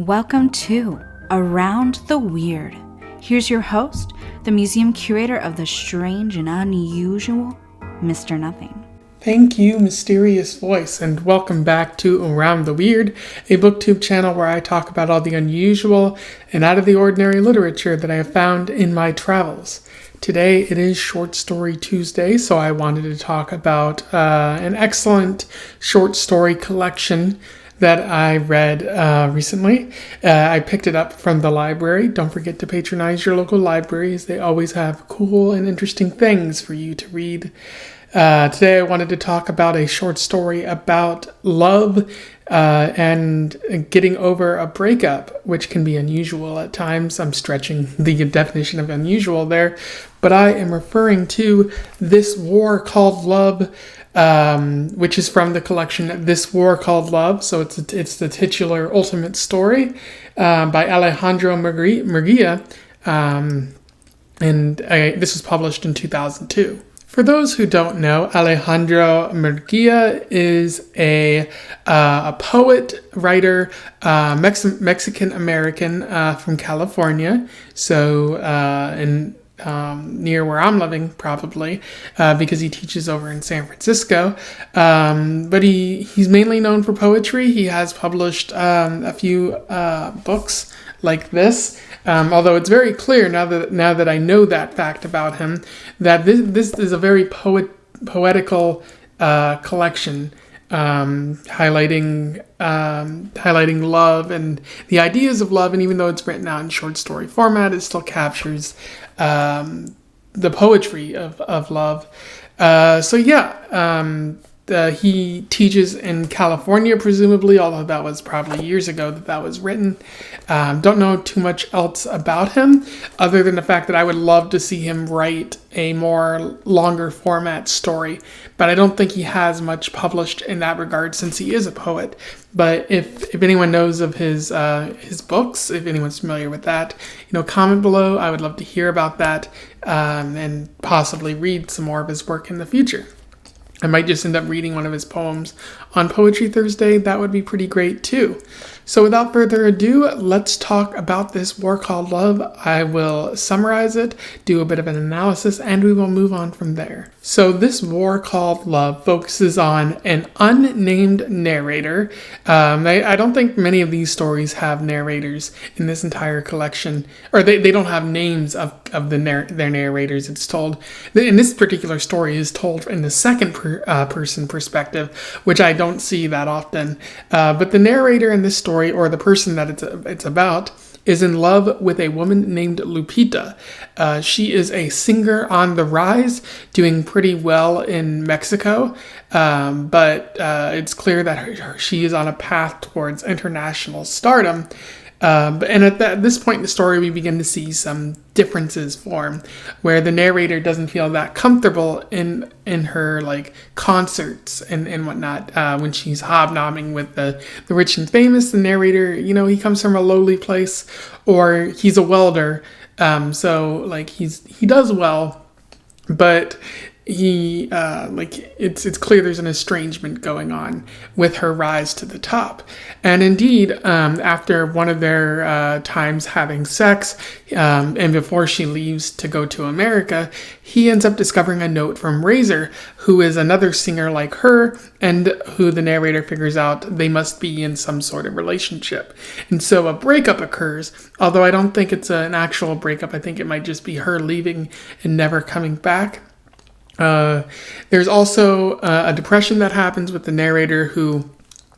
Welcome to Around the Weird. Here's your host, the museum curator of the strange and unusual, Mr. Nothing. Thank you, mysterious voice, and welcome back to Around the Weird, a booktube channel where I talk about all the unusual and out of the ordinary literature that I have found in my travels. Today it is Short Story Tuesday, so I wanted to talk about an excellent short story collection that I read recently. I picked it up from the library. Don't forget to patronize your local libraries. They always have cool and interesting things for you to read. Today I wanted to talk about a short story about love and getting over a breakup, which can be unusual at times. I'm stretching the definition of unusual there, but I am referring to This War Called Love, which is from the collection This War Called Love. So it's the titular ultimate story by Alejandro Murguia, and this was published in 2002. For those who don't know, Alejandro Murguia is a poet, writer, Mexican-American from California. So near where I'm living, probably, because he teaches over in San Francisco. But he's mainly known for poetry. He has published a few books like this. Although it's very clear now that I know that fact about him, that this is a very poetical collection, highlighting love and the ideas of love. And even though it's written out in short story format, it still captures the poetry of love. He teaches in California, presumably, although that was probably years ago that was written. Don't know too much else about him, other than the fact that I would love to see him write a more longer format story. But I don't think he has much published in that regard, since he is a poet. But if anyone knows of his books, if anyone's familiar with that, comment below. I would love to hear about that and possibly read some more of his work in the future. I might just end up reading one of his poems on Poetry Thursday. That would be pretty great too. So without further ado, let's talk about This War Called Love. I will summarize it, do a bit of an analysis, and we will move on from there. So This War Called Love focuses on an unnamed narrator. I don't think many of these stories have narrators in this entire collection, or they don't have names of their narrators. It's told, in this particular story, is told in the second person perspective, which I don't see that often. But the narrator in this story, or the person that it's about, is in love with a woman named Lupita. She is a singer on the rise, doing pretty well in Mexico, but it's clear that she is on a path towards international stardom. And at this point in the story, we begin to see some differences form, where the narrator doesn't feel that comfortable in her concerts and whatnot. When she's hobnobbing with the rich and famous, the narrator, he comes from a lowly place, or he's a welder, so he does well, but he it's clear there's an estrangement going on with her rise to the top. And indeed, after one of their times having sex, and before she leaves to go to America, he ends up discovering a note from Razor, who is another singer like her, and who the narrator figures out they must be in some sort of relationship. And so a breakup occurs, although I don't think it's an actual breakup. I think it might just be her leaving and never coming back. There's also a depression that happens with the narrator, who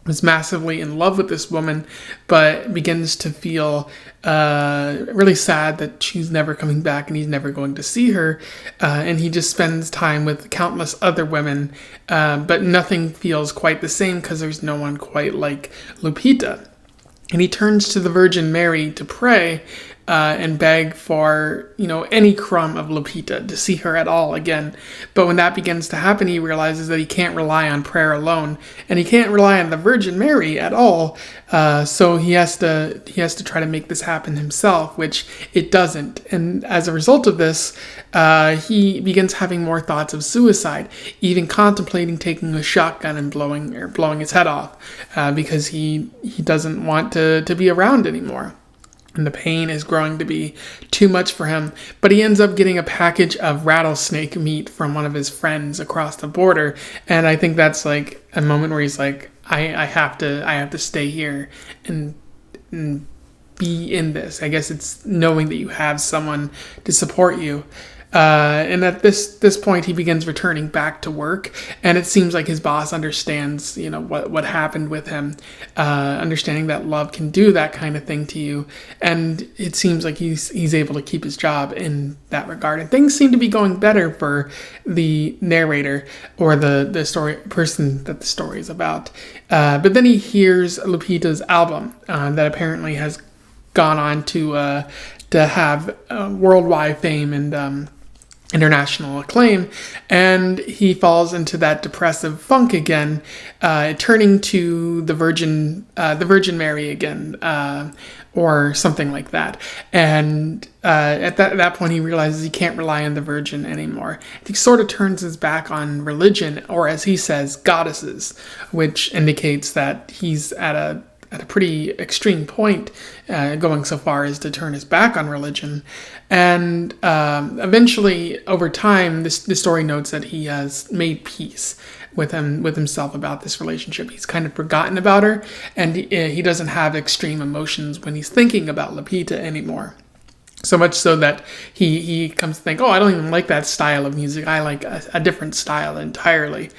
is massively in love with this woman, but begins to feel really sad that she's never coming back and he's never going to see her. And he just spends time with countless other women, but nothing feels quite the same because there's no one quite like Lupita. And he turns to the Virgin Mary to pray, and beg for, any crumb of Lupita, to see her at all again. But when that begins to happen, he realizes that he can't rely on prayer alone, and he can't rely on the Virgin Mary at all. So he has to try to make this happen himself, which it doesn't. And as a result of this, he begins having more thoughts of suicide, even contemplating taking a shotgun and blowing his head off, because he doesn't want to be around anymore. And the pain is growing to be too much for him. But he ends up getting a package of rattlesnake meat from one of his friends across the border. And I think that's like a moment where he's like, I have to stay here and be in this. I guess it's knowing that you have someone to support you. And at this point, he begins returning back to work, and it seems like his boss understands, what happened with him, understanding that love can do that kind of thing to you, and it seems like he's able to keep his job in that regard. And things seem to be going better for the narrator, or the story person that the story is about. But then he hears Lupita's album that apparently has gone on to have worldwide fame and international acclaim, and he falls into that depressive funk again, turning to the Virgin Mary again, or something like that. And at that point, he realizes he can't rely on the Virgin anymore. He sort of turns his back on religion, or as he says, goddesses, which indicates that he's at a pretty extreme point, going so far as to turn his back on religion. And eventually, over time, the story notes that he has made peace with himself about this relationship. He's kind of forgotten about her, and he doesn't have extreme emotions when he's thinking about Lupita anymore. So much so that he comes to think, I don't even like that style of music. I like a different style entirely.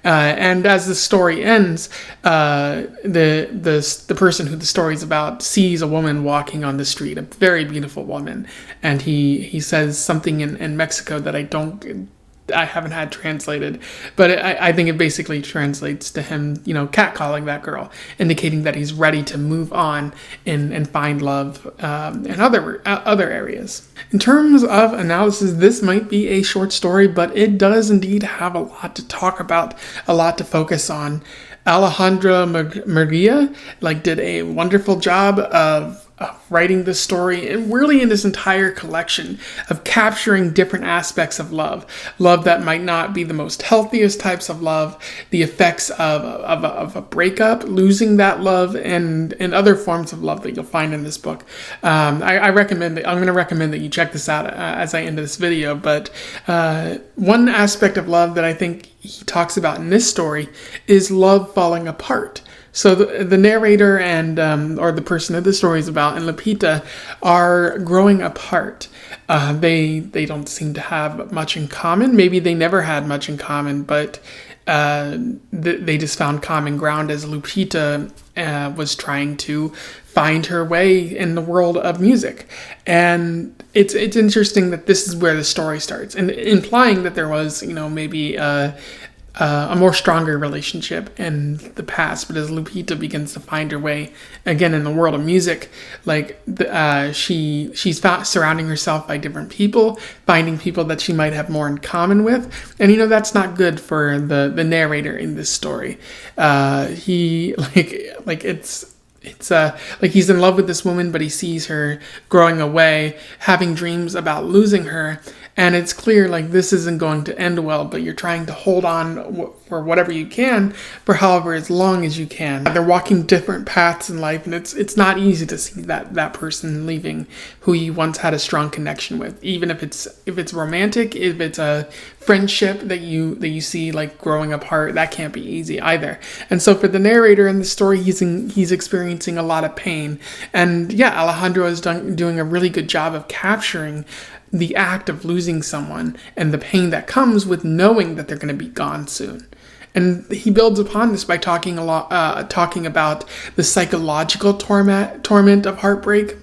And as the story ends, the person who the story's about sees a woman walking on the street, a very beautiful woman, and he says something in Mexico that I haven't had translated, but I think it basically translates to him, catcalling that girl, indicating that he's ready to move on and find love in other areas. In terms of analysis, this might be a short story, but it does indeed have a lot to talk about, a lot to focus on. Alejandro Murguia did a wonderful job of writing this story, and really in this entire collection of capturing different aspects of love that might not be the most healthiest types of love, the effects of a breakup, losing that love, and other forms of love that you'll find in this book. I'm going to recommend that you check this out as I end this video. But one aspect of love that I think he talks about in this story is love falling apart. So the narrator and or the person that the story is about and Lupita are growing apart. They don't seem to have much in common. Maybe they never had much in common, but they just found common ground as Lupita was trying to find her way in the world of music. And it's interesting that this is where the story starts, and implying that there was maybe a more stronger relationship in the past. But as Lupita begins to find her way again in the world of music, she's surrounding herself by different people, finding people that she might have more in common with, and that's not good for the narrator in this story. It's he's in love with this woman, but he sees her growing away, having dreams about losing her, and it's clear this isn't going to end well, but you're trying to hold on for whatever you can, for however as long as you can. They're walking different paths in life, and it's not easy to see that person leaving who you once had a strong connection with, even if it's romantic, if it's a friendship that you see growing apart. That can't be easy either. And so for the narrator in the story, he's experiencing a lot of pain, and Alejandro is doing a really good job of capturing the act of losing someone and the pain that comes with knowing that they're going to be gone soon. And he builds upon this by talking about the psychological torment of heartbreak.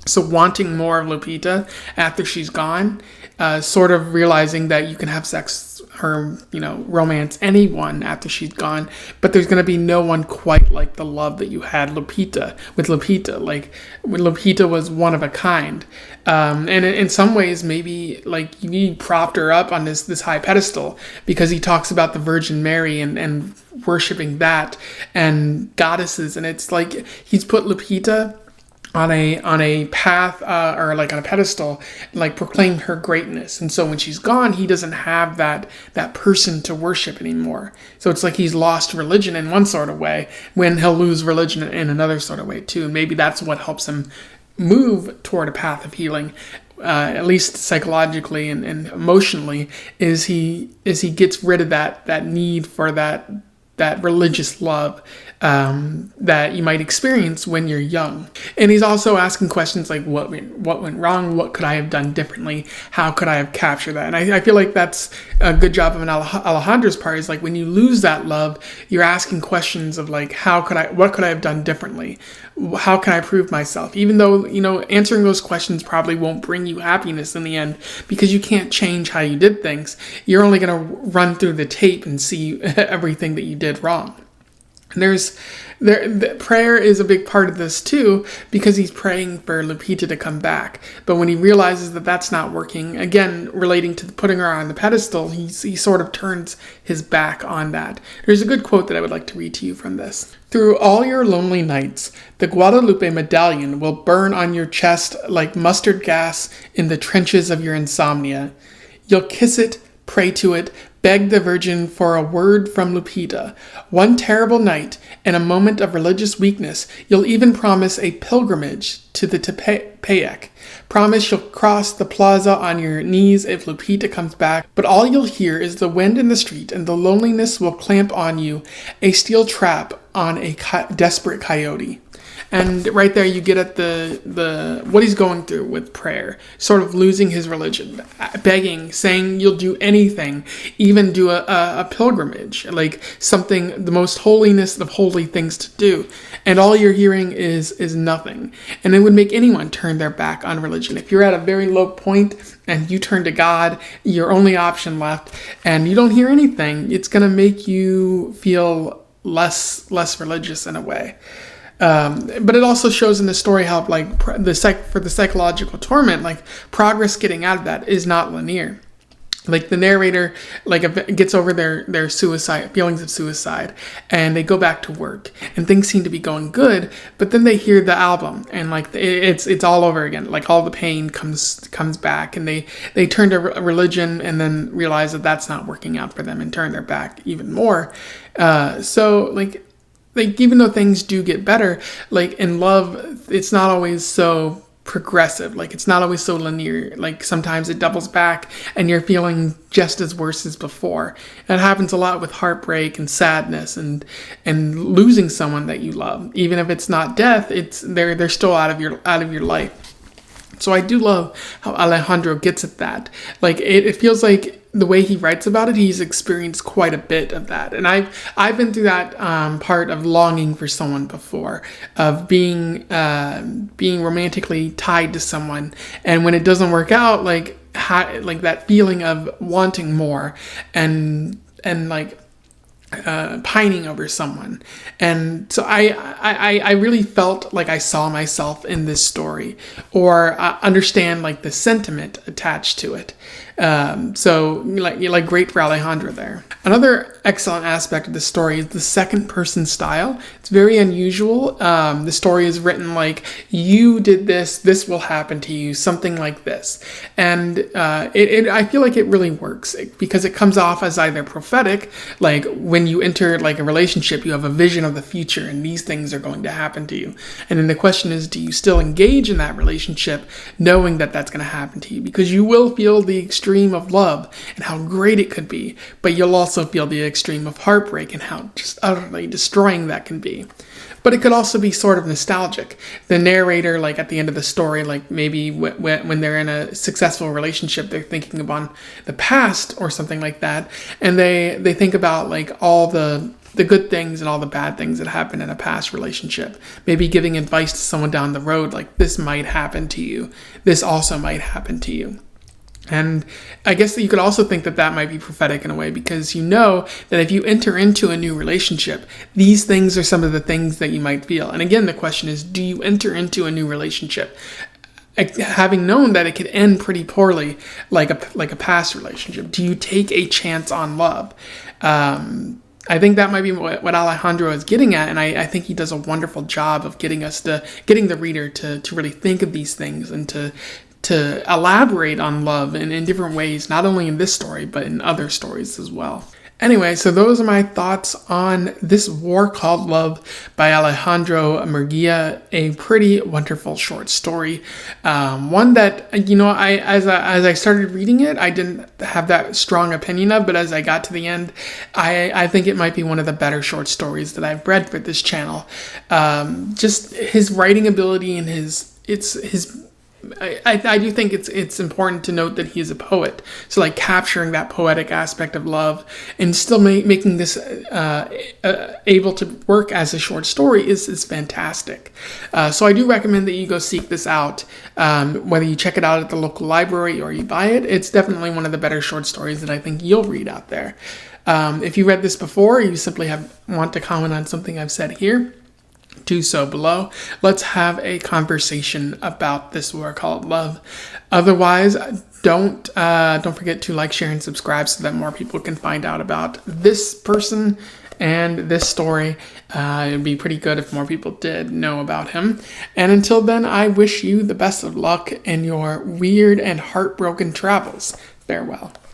So wanting more of Lupita after she's gone, sort of realizing that you can have sex her, romance anyone after she's gone, but there's going to be no one quite like the love that you had with Lupita. Like, when Lupita was one of a kind. And in some ways, maybe, like, he propped her up on this high pedestal because he talks about the Virgin Mary and worshiping that and goddesses. And it's like he's put Lupita on a path or like on a pedestal, like proclaim her greatness. And so when she's gone, he doesn't have that person to worship anymore. So it's like he's lost religion in one sort of way, when he'll lose religion in another sort of way too. And maybe that's what helps him move toward a path of healing, at least psychologically and emotionally, is he gets rid of that need for that religious love that you might experience when you're young. And he's also asking questions like, what went wrong? What could I have done differently? How could I have captured that? And I feel like that's a good job of Alejandro's part, is like, when you lose that love, you're asking questions of like, what could I have done differently? How can I prove myself? Even though, answering those questions probably won't bring you happiness in the end, because you can't change how you did things. You're only going to run through the tape and see everything that you did wrong. And prayer is a big part of this too, because he's praying for Lupita to come back. But when he realizes that that's not working, again, relating to putting her on the pedestal, he sort of turns his back on that. There's a good quote that I would like to read to you from this. "Through all your lonely nights, the Guadalupe medallion will burn on your chest like mustard gas in the trenches of your insomnia. You'll kiss it, pray to it, beg the Virgin for a word from Lupita. One terrible night, in a moment of religious weakness, you'll even promise a pilgrimage to the Tepeyac. Promise you'll cross the plaza on your knees if Lupita comes back, but all you'll hear is the wind in the street, and the loneliness will clamp on you, a steel trap on a desperate coyote." And right there you get at the what he's going through with prayer, sort of losing his religion, begging, saying you'll do anything, even do a pilgrimage, like something, the most holiness of holy things to do. And all you're hearing is nothing. And it would make anyone turn their back on religion. If you're at a very low point and you turn to God, your only option left, and you don't hear anything, it's going to make you feel less religious in a way. But it also shows in the story how, like, for the psychological torment, like, progress getting out of that is not linear. Like, the narrator, like, gets over their suicide, feelings of suicide, and they go back to work, and things seem to be going good, but then they hear the album, and, like, it's all over again. Like, all the pain comes back, and they turn to religion, and then realize that that's not working out for them, and turn their back even more. So, like, even though things do get better, like, in love, it's not always so progressive. Like, it's not always so linear. Like, sometimes it doubles back and you're feeling just as worse as before. That happens a lot with heartbreak and sadness and losing someone that you love. Even if it's not death, they're still out of your life. So I do love how Alejandro gets at that. Like, it feels like the way he writes about it, he's experienced quite a bit of that. And I've been through that part of longing for someone before, of being romantically tied to someone, and when it doesn't work out, like that feeling of wanting more and like pining over someone. And so I really felt like I saw myself in this story, or understand like the sentiment attached to it. So like great for Alejandro there. Another excellent aspect of the story is the second person style. It's very unusual. The story is written like, you did this will happen to you, something like this. And I feel like it really works because it comes off as either prophetic, like when you enter like a relationship, you have a vision of the future and these things are going to happen to you. And then the question is, do you still engage in that relationship knowing that that's going to happen to you? Because you will feel the extreme of love and how great it could be, but you'll also feel the extreme of heartbreak and how just utterly destroying that can be. But it could also be sort of nostalgic. The narrator, like at the end of the story, like maybe when they're in a successful relationship, they're thinking about the past or something like that, and they think about like all the good things and all the bad things that happened in a past relationship. Maybe giving advice to someone down the road, like, this might happen to you. This also might happen to you. And I guess that you could also think that that might be prophetic in a way, because you know that if you enter into a new relationship, these things are some of the things that you might feel. And again, the question is, do you enter into a new relationship having known that it could end pretty poorly, like a past relationship? Do you take a chance on love? I think that might be what Alejandro is getting at, and I think he does a wonderful job of getting the reader to really think of these things and to elaborate on love in different ways, not only in this story, but in other stories as well. Anyway, so those are my thoughts on This War Called Love by Alejandro Murguia, a pretty wonderful short story. One that, as I started reading it, I didn't have that strong opinion of, but as I got to the end, I think it might be one of the better short stories that I've read for this channel. Just his writing ability and I do think it's important to note that he is a poet. So like capturing that poetic aspect of love and still making this able to work as a short story is fantastic. So I do recommend that you go seek this out. Whether you check it out at the local library or you buy it, it's definitely one of the better short stories that I think you'll read out there. If you read this before, or you simply want to comment on something I've said here, do so below. Let's have a conversation about This War Called Love. Otherwise, don't forget to like, share, and subscribe so that more people can find out about this person and this story. It'd be pretty good if more people did know about him. And until then, I wish you the best of luck in your weird and heartbroken travels. Farewell.